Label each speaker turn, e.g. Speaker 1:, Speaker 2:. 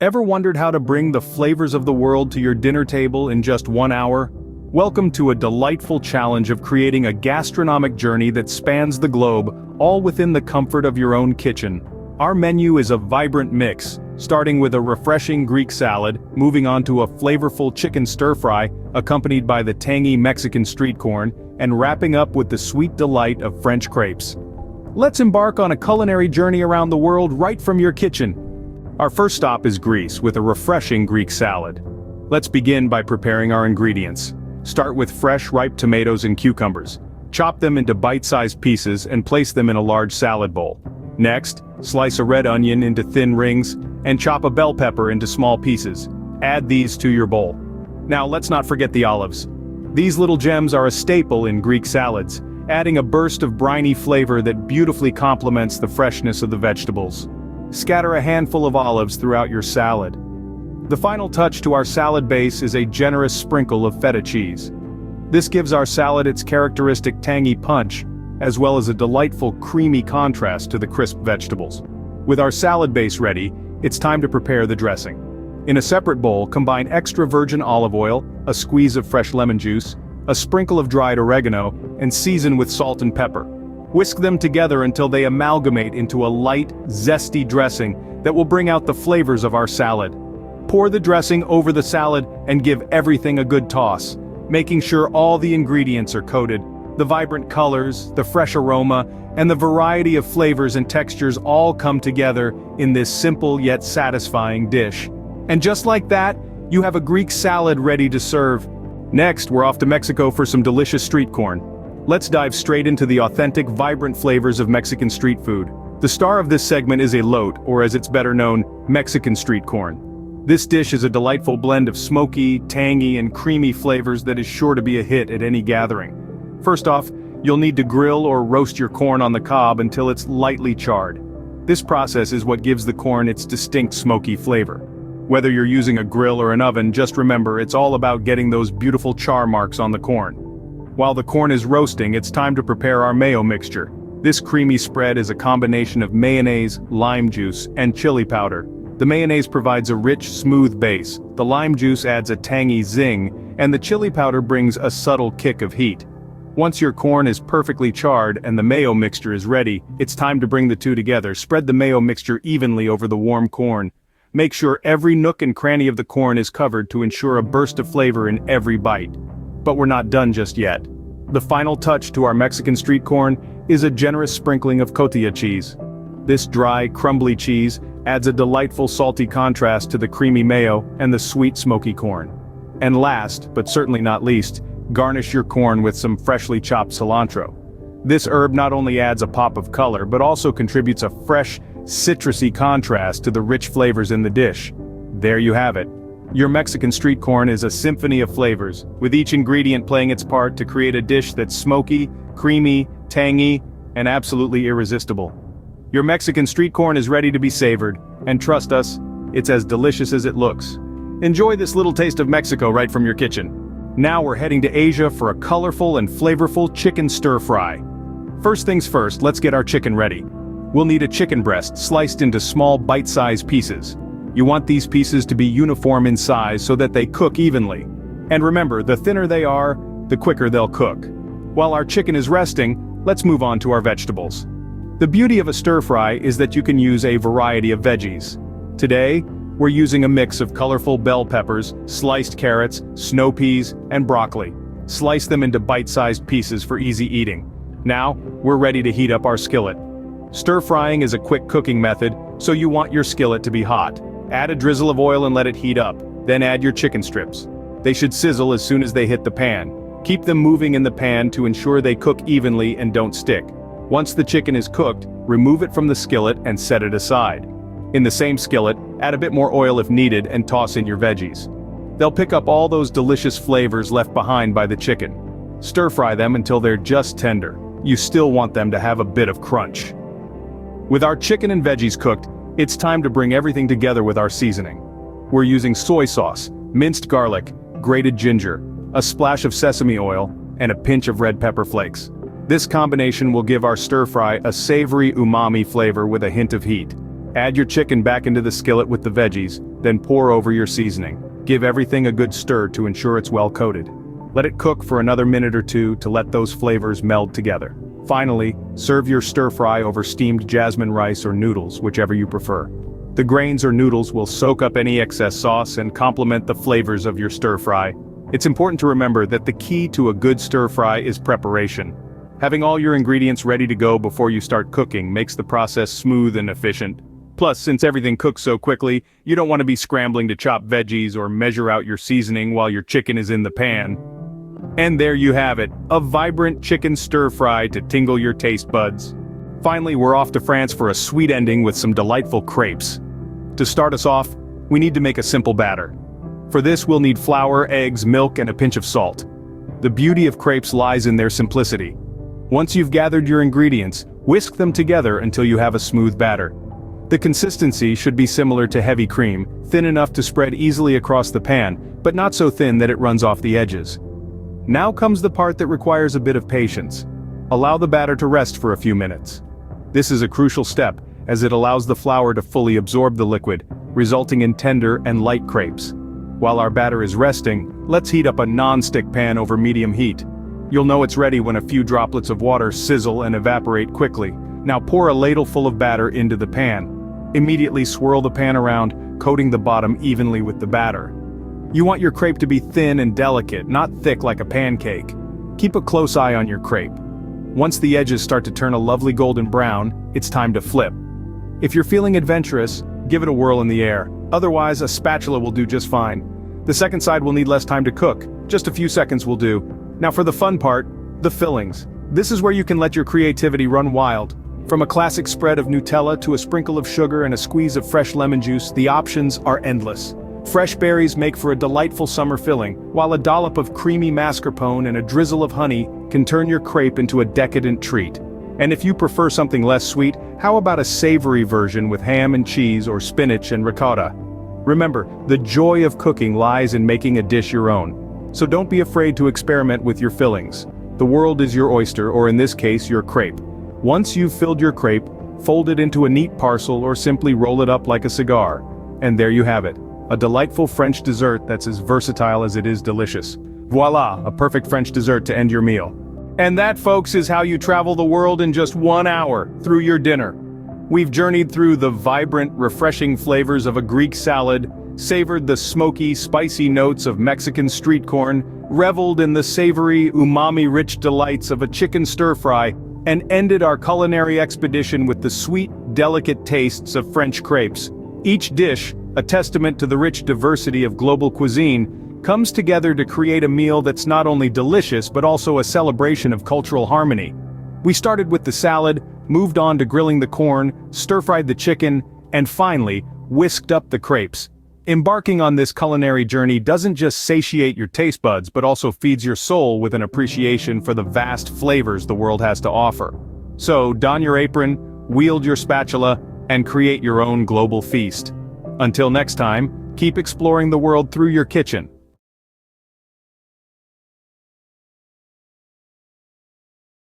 Speaker 1: Ever wondered how to bring the flavors of the world to your dinner table in just 1 hour? Welcome to a delightful challenge of creating a gastronomic journey that spans the globe, all within the comfort of your own kitchen. Our menu is a vibrant mix, starting with a refreshing Greek salad, moving on to a flavorful chicken stir-fry, accompanied by the tangy Mexican street corn, and wrapping up with the sweet delight of French crepes. Let's embark on a culinary journey around the world right from your kitchen. Our first stop is Greece with a refreshing Greek salad. Let's begin by preparing our ingredients. Start with fresh, ripe tomatoes and cucumbers. Chop them into bite-sized pieces and place them in a large salad bowl. Next, slice a red onion into thin rings and chop a bell pepper into small pieces. Add these to your bowl. Now let's not forget the olives. These little gems are a staple in Greek salads, adding a burst of briny flavor that beautifully complements the freshness of the vegetables. Scatter a handful of olives throughout your salad. The final touch to our salad base is a generous sprinkle of feta cheese. This gives our salad its characteristic tangy punch, as well as a delightful creamy contrast to the crisp vegetables. With our salad base ready, it's time to prepare the dressing. In a separate bowl, combine extra virgin olive oil, a squeeze of fresh lemon juice, a sprinkle of dried oregano, and season with salt and pepper. Whisk them together until they amalgamate into a light, zesty dressing that will bring out the flavors of our salad. Pour the dressing over the salad and give everything a good toss, making sure all the ingredients are coated. The vibrant colors, the fresh aroma, and the variety of flavors and textures all come together in this simple yet satisfying dish. And just like that, you have a Greek salad ready to serve. Next, we're off to Mexico for some delicious street corn. Let's dive straight into the authentic, vibrant flavors of Mexican street food. The star of this segment is elote, or as it's better known, Mexican street corn. This dish is a delightful blend of smoky, tangy, and creamy flavors that is sure to be a hit at any gathering. First off, you'll need to grill or roast your corn on the cob until it's lightly charred. This process is what gives the corn its distinct smoky flavor. Whether you're using a grill or an oven, just remember it's all about getting those beautiful char marks on the corn. While the corn is roasting, it's time to prepare our mayo mixture. This creamy spread is a combination of mayonnaise, lime juice, and chili powder. The mayonnaise provides a rich, smooth base, the lime juice adds a tangy zing, and the chili powder brings a subtle kick of heat. Once your corn is perfectly charred and the mayo mixture is ready, it's time to bring the two together. Spread the mayo mixture evenly over the warm corn. Make sure every nook and cranny of the corn is covered to ensure a burst of flavor in every bite. But we're not done just yet. The final touch to our Mexican street corn is a generous sprinkling of cotija cheese. This dry, crumbly cheese adds a delightful salty contrast to the creamy mayo and the sweet smoky corn. And last, but certainly not least, garnish your corn with some freshly chopped cilantro. This herb not only adds a pop of color but also contributes a fresh, citrusy contrast to the rich flavors in the dish. There you have it. Your Mexican street corn is a symphony of flavors, with each ingredient playing its part to create a dish that's smoky, creamy, tangy, and absolutely irresistible. Your Mexican street corn is ready to be savored, and trust us, it's as delicious as it looks. Enjoy this little taste of Mexico right from your kitchen. Now we're heading to Asia for a colorful and flavorful chicken stir-fry. First things first, let's get our chicken ready. We'll need a chicken breast sliced into small bite-sized pieces. You want these pieces to be uniform in size so that they cook evenly. And remember, the thinner they are, the quicker they'll cook. While our chicken is resting, let's move on to our vegetables. The beauty of a stir-fry is that you can use a variety of veggies. Today, we're using a mix of colorful bell peppers, sliced carrots, snow peas, and broccoli. Slice them into bite-sized pieces for easy eating. Now, we're ready to heat up our skillet. Stir-frying is a quick cooking method, so you want your skillet to be hot. Add a drizzle of oil and let it heat up, then add your chicken strips. They should sizzle as soon as they hit the pan. Keep them moving in the pan to ensure they cook evenly and don't stick. Once the chicken is cooked, remove it from the skillet and set it aside. In the same skillet, add a bit more oil if needed and toss in your veggies. They'll pick up all those delicious flavors left behind by the chicken. Stir-fry them until they're just tender. You still want them to have a bit of crunch. With our chicken and veggies cooked, it's time to bring everything together with our seasoning. We're using soy sauce, minced garlic, grated ginger, a splash of sesame oil, and a pinch of red pepper flakes. This combination will give our stir-fry a savory umami flavor with a hint of heat. Add your chicken back into the skillet with the veggies, then pour over your seasoning. Give everything a good stir to ensure it's well coated. Let it cook for another minute or two to let those flavors meld together. Finally, serve your stir-fry over steamed jasmine rice or noodles, whichever you prefer. The grains or noodles will soak up any excess sauce and complement the flavors of your stir-fry. It's important to remember that the key to a good stir-fry is preparation. Having all your ingredients ready to go before you start cooking makes the process smooth and efficient. Plus, since everything cooks so quickly, you don't want to be scrambling to chop veggies or measure out your seasoning while your chicken is in the pan. And there you have it, a vibrant chicken stir-fry to tingle your taste buds. Finally, we're off to France for a sweet ending with some delightful crepes. To start us off, we need to make a simple batter. For this, we'll need flour, eggs, milk, and a pinch of salt. The beauty of crepes lies in their simplicity. Once you've gathered your ingredients, whisk them together until you have a smooth batter. The consistency should be similar to heavy cream, thin enough to spread easily across the pan, but not so thin that it runs off the edges. Now comes the part that requires a bit of patience. Allow the batter to rest for a few minutes. This is a crucial step, as it allows the flour to fully absorb the liquid, resulting in tender and light crepes. While our batter is resting, let's heat up a non-stick pan over medium heat. You'll know it's ready when a few droplets of water sizzle and evaporate quickly. Now pour a ladle full of batter into the pan. Immediately swirl the pan around, coating the bottom evenly with the batter. You want your crepe to be thin and delicate, not thick like a pancake. Keep a close eye on your crepe. Once the edges start to turn a lovely golden brown, it's time to flip. If you're feeling adventurous, give it a whirl in the air. Otherwise, a spatula will do just fine. The second side will need less time to cook. Just a few seconds will do. Now for the fun part, the fillings. This is where you can let your creativity run wild. From a classic spread of Nutella to a sprinkle of sugar and a squeeze of fresh lemon juice, the options are endless. Fresh berries make for a delightful summer filling, while a dollop of creamy mascarpone and a drizzle of honey can turn your crepe into a decadent treat. And if you prefer something less sweet, how about a savory version with ham and cheese or spinach and ricotta? Remember, the joy of cooking lies in making a dish your own. So don't be afraid to experiment with your fillings. The world is your oyster, or in this case, your crepe. Once you've filled your crepe, fold it into a neat parcel or simply roll it up like a cigar. And there you have it. A delightful French dessert that's as versatile as it is delicious. Voila, a perfect French dessert to end your meal. And that, folks, is how you travel the world in just 1 hour through your dinner. We've journeyed through the vibrant, refreshing flavors of a Greek salad, savored the smoky, spicy notes of Mexican street corn, reveled in the savory, umami-rich delights of a chicken stir-fry, and ended our culinary expedition with the sweet, delicate tastes of French crepes. Each dish, a testament to the rich diversity of global cuisine, comes together to create a meal that's not only delicious but also a celebration of cultural harmony. We started with the salad, moved on to grilling the corn, stir-fried the chicken, and finally, whisked up the crepes. Embarking on this culinary journey doesn't just satiate your taste buds but also feeds your soul with an appreciation for the vast flavors the world has to offer. So, don your apron, wield your spatula, and create your own global feast. Until next time, keep exploring the world through your kitchen.